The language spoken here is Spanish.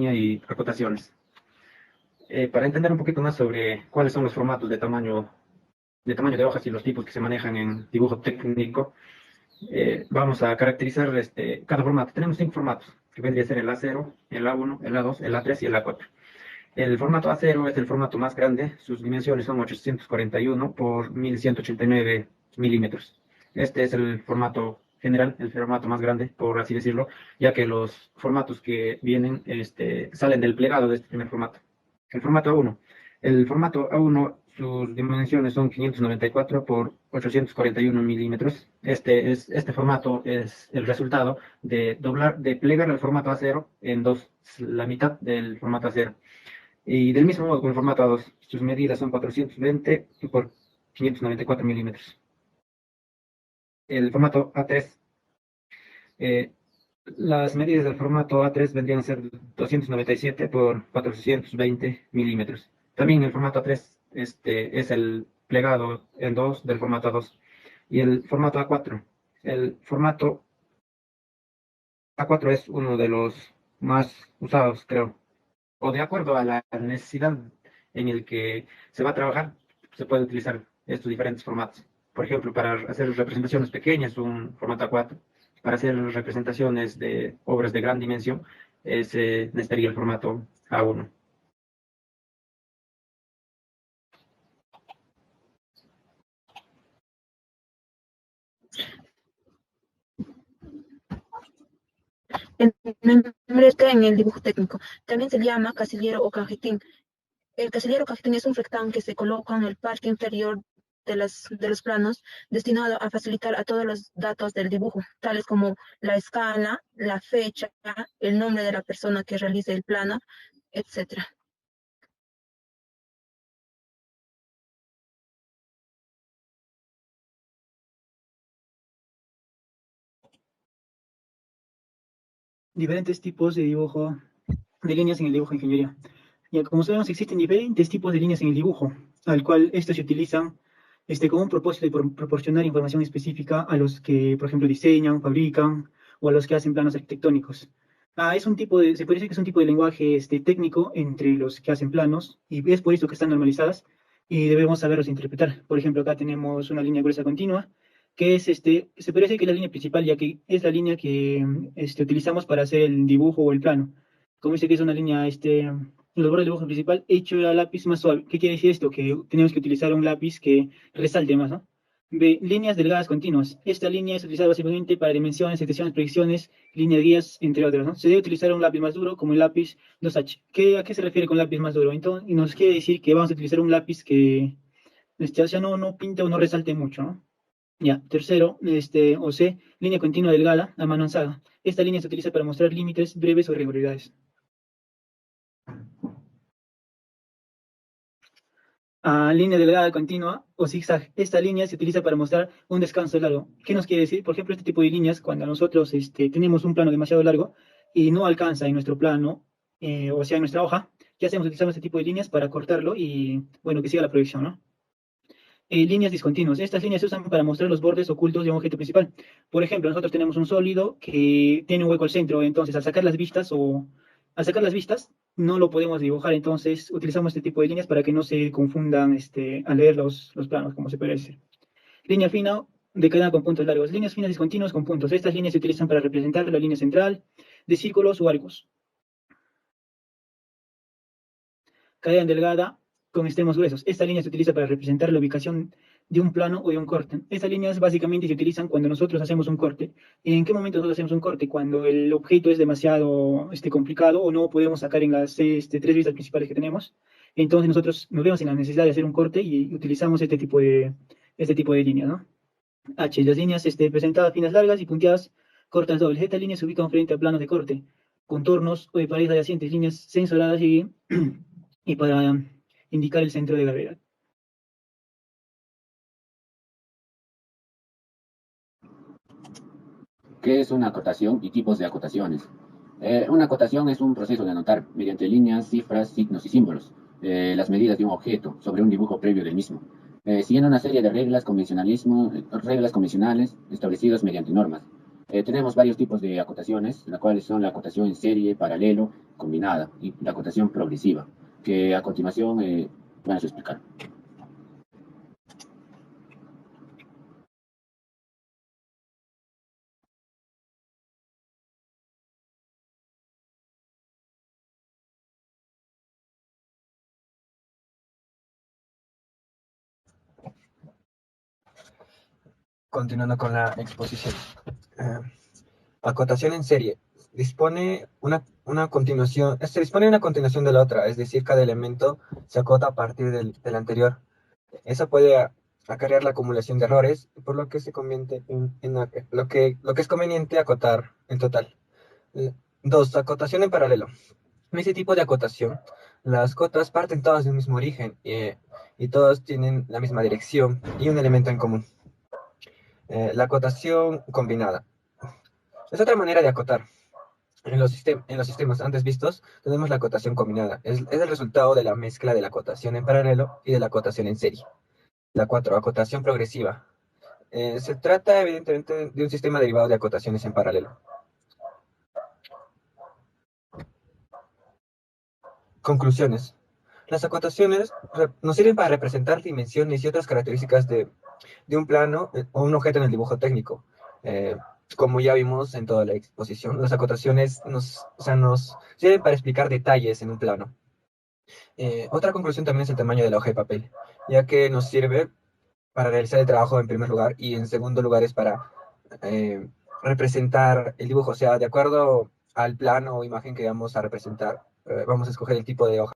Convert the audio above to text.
línea y acotaciones. Para entender un poquito más sobre cuáles son los formatos de tamaño de hojas y los tipos que se manejan en dibujo técnico, vamos a caracterizar cada formato. Tenemos 5 formatos, que vendría a ser el A0, el A1, el A2, el A3 y el A4. El formato A0 es el formato más grande, sus dimensiones son 841 por 1189 milímetros. Este es el formato general, el formato más grande, por así decirlo, ya que los formatos que vienen salen del plegado de este primer formato. El formato A1. El formato A1, sus dimensiones son 594 por 841 milímetros. Este formato es el resultado de plegar el formato A0 en dos, la mitad del formato A0. Y del mismo modo con el formato A2, sus medidas son 420 por 594 milímetros. El formato A3, eh, las medidas del formato A3 vendrían a ser 297 por 420 milímetros. También el formato A3 es el plegado en 2 del formato A2. Y el formato A4. El formato A4 es uno de los más usados, creo. O de acuerdo a la necesidad en el que se va a trabajar, se puede utilizar estos diferentes formatos. Por ejemplo, para hacer representaciones pequeñas, un formato A4. Para hacer representaciones de obras de gran dimensión, se necesitaría el formato A1. El nombre está en el dibujo técnico. También se llama casillero o cajetín. El casillero o cajetín es un rectángulo que se coloca en el parte inferior de los planos, destinado a facilitar a todos los datos del dibujo, tales como la escala, la fecha, el nombre de la persona que realice el plano, etc. Diferentes tipos de dibujo, de líneas en el dibujo de ingeniería. Ya, como sabemos, existen diferentes tipos de líneas en el dibujo, al cual estos se utilizan con un propósito de proporcionar información específica a los que, por ejemplo, diseñan, fabrican o a los que hacen planos arquitectónicos. Se puede decir que es un tipo de lenguaje técnico entre los que hacen planos y es por eso que están normalizadas y debemos saberlos interpretar. Por ejemplo, acá tenemos una línea gruesa continua que es se puede decir que es la línea principal, ya que es la línea que utilizamos para hacer el dibujo o el plano. Como dice que es una línea, en los bordes del dibujo principal, hecho a lápiz más suave. ¿Qué quiere decir esto? Que tenemos que utilizar un lápiz que resalte más, ¿no? B, líneas delgadas continuas. Esta línea es utilizada básicamente para dimensiones, secciones, proyecciones, líneas guías, entre otros, ¿no? Se debe utilizar un lápiz más duro como el lápiz 2H. ¿A qué se refiere con lápiz más duro? Entonces, y nos quiere decir que vamos a utilizar un lápiz que o sea, no pinta o no resalte mucho, ¿no? Ya, tercero, o C, línea continua delgada a mano alzada. Esta línea se utiliza para mostrar límites breves o irregularidades. Línea delgada continua o zigzag. Esta línea se utiliza para mostrar un descanso largo. ¿Qué nos quiere decir? Por ejemplo, este tipo de líneas, cuando nosotros tenemos un plano demasiado largo y no alcanza en nuestro plano, o sea, en nuestra hoja, ¿qué hacemos? Utilizamos este tipo de líneas para cortarlo y, bueno, que siga la proyección, ¿no? Líneas discontinuas. Estas líneas se usan para mostrar los bordes ocultos de un objeto principal. Por ejemplo, nosotros tenemos un sólido que tiene un hueco al centro, entonces al sacar las vistas no lo podemos dibujar, entonces utilizamos este tipo de líneas para que no se confundan al leer los planos, como se puede decir. Línea fina de cadena con puntos largos. Líneas finas discontinuas con puntos. Estas líneas se utilizan para representar la línea central de círculos o arcos. Cadena delgada con extremos gruesos. Esta línea se utiliza para representar la ubicación de un plano o de un corte. Estas líneas básicamente se utilizan cuando nosotros hacemos un corte. ¿En qué momento nosotros hacemos un corte? Cuando el objeto es demasiado complicado o no podemos sacar en las 3 vistas principales que tenemos. Entonces nosotros nos vemos en la necesidad de hacer un corte y utilizamos este tipo de líneas, ¿no? H, las líneas presentadas finas largas y punteadas cortas dobles. Estas líneas se ubican frente a planos de corte, contornos o de paredes adyacentes, líneas censuradas y para indicar el centro de gravedad. ¿Qué es una acotación y tipos de acotaciones? Una acotación es un proceso de anotar mediante líneas, cifras, signos y símbolos las medidas de un objeto sobre un dibujo previo del mismo, siguiendo una serie de reglas convencionales establecidas mediante normas. Tenemos varios tipos de acotaciones, las cuales son la acotación en serie, paralelo, combinada y la acotación progresiva, que a continuación vamos a explicar. Continuando con la exposición. Acotación en serie. Se dispone una continuación de la otra, es decir, cada elemento se acota a partir del anterior. Eso puede acarrear la acumulación de errores, por lo que se convierte lo que es conveniente acotar en total. 2. Acotación en paralelo. En ese tipo de acotación, las cotas parten todas de un mismo origen y todas tienen la misma dirección y un elemento en común. La acotación combinada. Es otra manera de acotar. En los sistemas antes vistos, tenemos la acotación combinada. Es el resultado de la mezcla de la acotación en paralelo y de la acotación en serie. La 4. Acotación progresiva. Se trata, evidentemente, de un sistema derivado de acotaciones en paralelo. Conclusiones. Las acotaciones nos sirven para representar dimensiones y otras características de un plano o un objeto en el dibujo técnico. Como ya vimos en toda la exposición, las acotaciones nos sirven para explicar detalles en un plano. Otra conclusión también es el tamaño de la hoja de papel, ya que nos sirve para realizar el trabajo en primer lugar y en segundo lugar es para representar el dibujo. O sea, de acuerdo al plano o imagen que vamos a representar, vamos a escoger el tipo de hoja